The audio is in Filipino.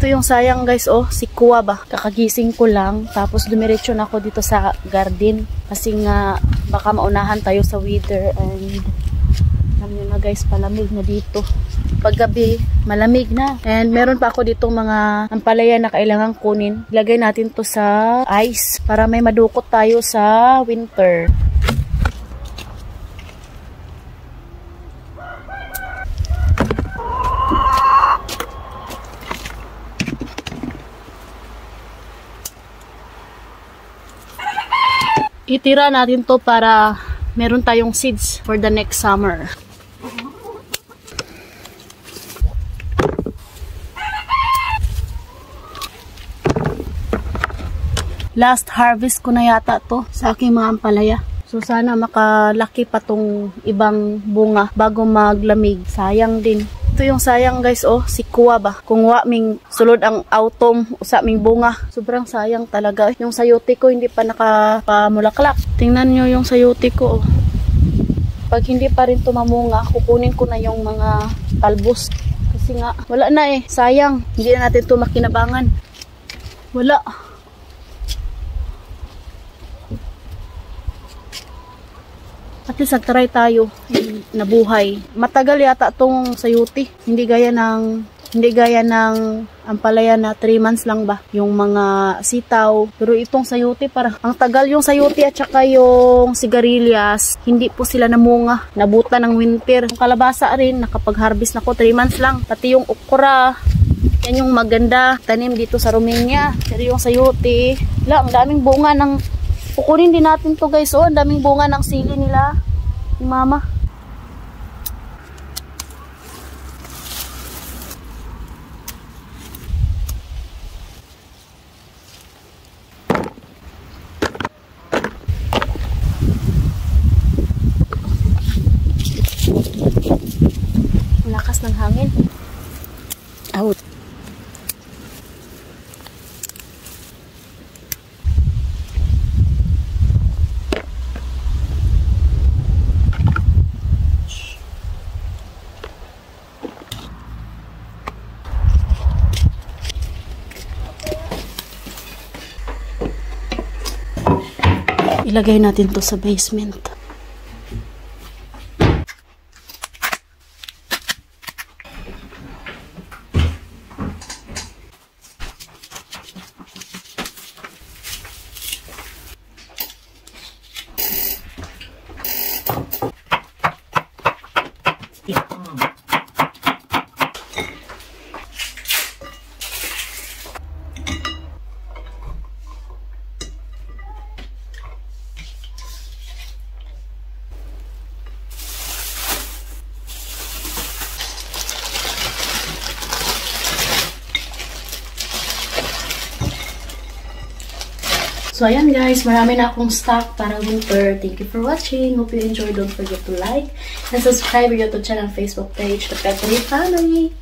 Ito yung sayang guys, oh, si Kuwa ba? Kakagising ko lang, tapos dumiretso na ako dito sa garden. Kasi nga, baka maunahan tayo sa weather and alam nyo na guys, palamig na dito. Paggabi, malamig na. And meron pa ako ditong mga ampalaya na kailangan kunin. Ilagay natin to sa ice para may madukot tayo sa winter. Itira natin to para meron tayong seeds for the next summer. Last harvest ko na yata to sa aking mga ampalaya. So sana makalaki pa tong ibang bunga bago maglamig. Sayang din. Ito yung sayang guys, oh, si Kuwa ba? Kung ming sulod ang autumn sa aming bunga. Sobrang sayang talaga. Yung sayote ko hindi pa nakapamulaklak. Tingnan nyo yung sayote ko, oh. Pag hindi pa rin tumamunga, kukunin ko na yung mga talbos. Kasi nga, wala na eh. Sayang. Hindi na natin ito makinabangan. Wala. At least nagtry tayo. Nabuhay. Matagal yata itong sayuti. Hindi gaya ng ampalaya na 3 months lang ba. Yung mga sitaw. Pero itong sayuti parang ang tagal yung sayuti at saka yung sigarilyas. Hindi po sila namunga. Nabuta ng winter. Yung kalabasa rin. Nakapag-harvest na ko 3 months lang. Pati yung okra. Yan yung maganda. Tanim dito sa Romania. Pero yung sayuti. Ang daming bunga ng... Kukunin din natin to guys. Oh, ang daming bunga ng sili nila ni mama. Lakas ng hangin. Out. Ilagay natin to sa basement. So, ayan guys, marami na akong stock para winter. Thank you for watching. Hope you enjoyed. Don't forget to like and subscribe to the channel Facebook page, The Pet Family.